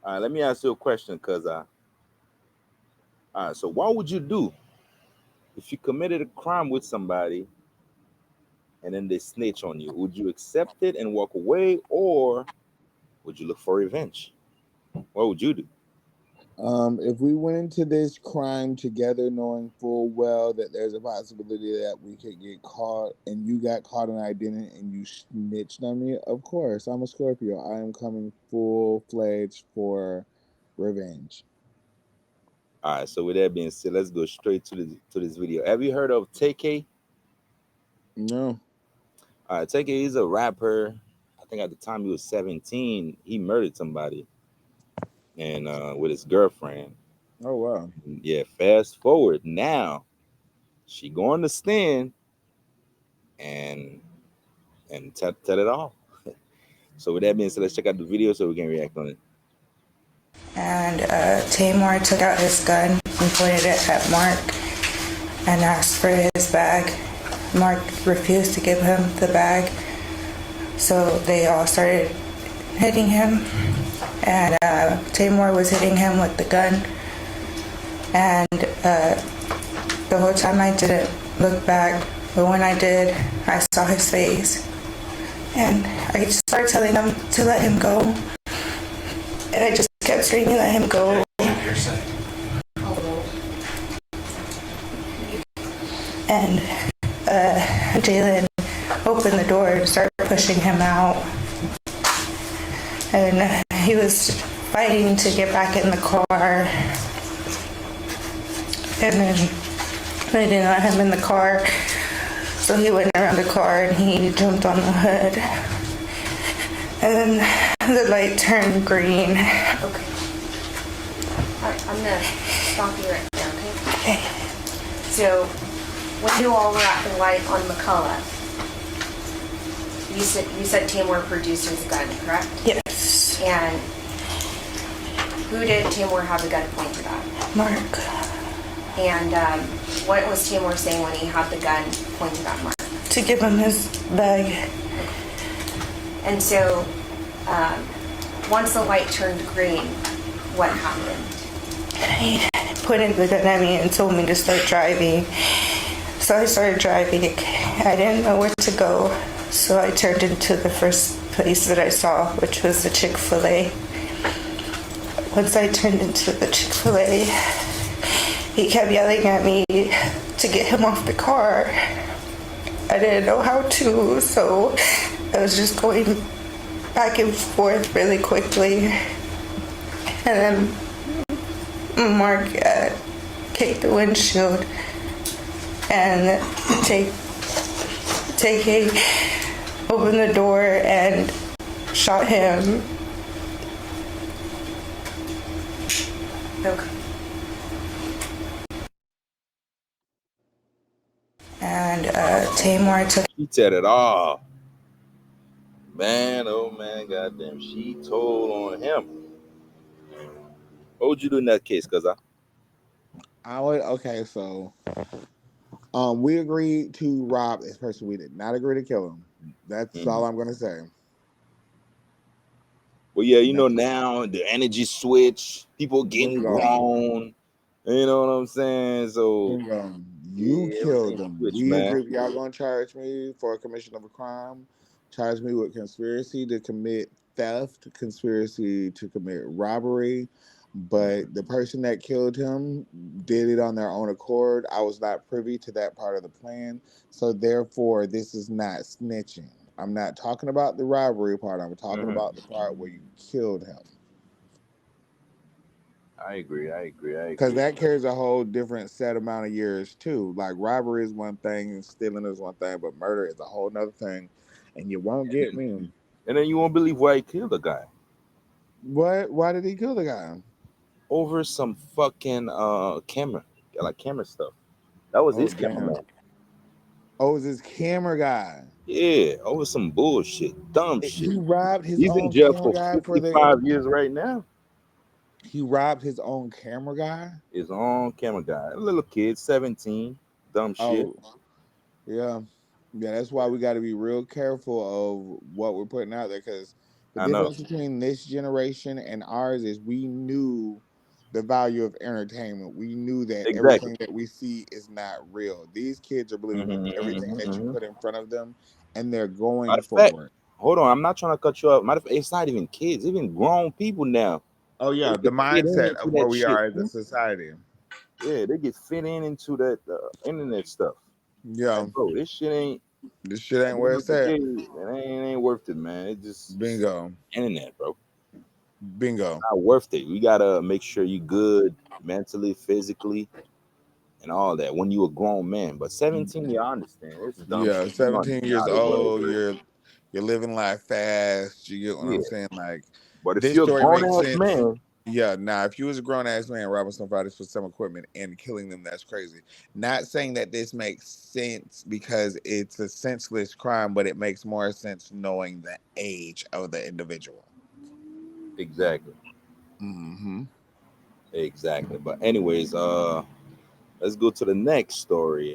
All right, let me ask you a question, cause all right. So what would you do if you committed a crime with somebody and then they snitch on you? Would you accept it and walk away, or would you look for revenge? What would you do? If we went into this crime together, knowing full well that there's a possibility that we could get caught, and you got caught and I didn't, and you snitched on me, of course, I'm a Scorpio. I am coming full fledged for revenge. All right. So with that being said, let's go straight to this video. Have you heard of Tay-K? No. All right, Tay-K is a rapper. I think at the time he was 17, he murdered somebody and with his girlfriend. Oh wow. Yeah, fast forward now, she going to stand and tell it all. So with that being said, let's check out the video so we can react on it. And Tamar took out his gun and pointed it at Mark and asked for his bag. Mark refused to give him the bag, so they all started hitting him. And Tamar was hitting him with the gun. And the whole time I didn't look back, but when I did, I saw his face. And I just started telling him to let him go. And I just kept screaming, let him go. And Jalen opened the door and started pushing him out. And he was fighting to get back in the car. And then they didn't let him in the car. So he went around the car and he jumped on the hood. And then the light turned green. Okay. All right, I'm gonna stop you right there, okay? Okay. So, when you all were at the light on McCullough, you said Tamor produced his gun, correct? Yes. And who did Tamor have the gun pointed at? Mark. And what was Tamor saying when he had the gun pointed at Mark? To give him his bag. And so, once the light turned green, what happened? He pointed the gun at me and told me to start driving. So I started driving. I didn't know where to go. So I turned into the first place that I saw, which was the Chick-fil-A. Once I turned into the Chick-fil-A, he kept yelling at me to get him off the car. I didn't know how to, so I was just going back and forth really quickly. And then Mark kicked the windshield and Tay-K opened the door and shot him. Okay. And Tamar took. She said it all. Man, oh man, goddamn, she told on him. What would you do in that case, cuz I would okay, so we agreed to rob this person. We did not agree to kill him. That's all I'm gonna say. Well, yeah, you know, now the energy switch, people getting grown. You know what I'm saying? So you yeah, killed him. switch, We man. agree. Y'all gonna charge me for a commission of a crime, charge me with conspiracy to commit theft, conspiracy to commit robbery. But the person that killed him did it on their own accord. I was not privy to that part of the plan. So therefore, this is not snitching. I'm not talking about the robbery part. I'm talking about the part where you killed him. I agree. Because that carries a whole different set amount of years too. Like robbery is one thing, and stealing is one thing, but murder is a whole nother thing. And you won't get me. And then you won't believe why he killed the guy. What? Why did he kill the guy? Over some fucking camera, like camera stuff. That was his cameraman. Oh, it was his camera guy. Yeah, over some bullshit, dumb shit. He robbed his He's in own jail camera for guy 55 years right now. He robbed his own camera guy? His own camera guy. A little kid, 17. Dumb shit. Yeah. Yeah, that's why we got to be real careful of what we're putting out there, because The I know. difference between this generation and ours is we knew the value of entertainment. We knew that Exactly. everything that we see is not real. These kids are believing everything that you Mm-hmm. put in front of them, and they're Matter going of fact, for it. hold on. I'm not trying to cut you off. Matter of fact, it's not even kids, even grown people now. Oh They yeah, the get fit mindset into of where that we shit. are as a society. Yeah, they get fit into that internet stuff. Yeah, Like, bro, this shit ain't. this shit At ain't the where end of it's the day, at. it ain't worth it, man. It just Bingo, internet, bro. bingo. Not worth it. We gotta make sure you good mentally, physically, and all that when you a grown man. But 17, yeah, I understand. It's dumb Yeah, shit. You know, 17 years not as well. old. You're living life fast. You get what I'm Yeah. saying? Like But if this you're a story grown makes ass sense. man, Yeah, now if you was a grown ass man robbing somebody for some equipment and killing them, that's crazy. Not saying that this makes sense because it's a senseless crime, but it makes more sense knowing the age of the individual. exactly. Mm-hmm. Exactly. But anyways, let's go to the next story.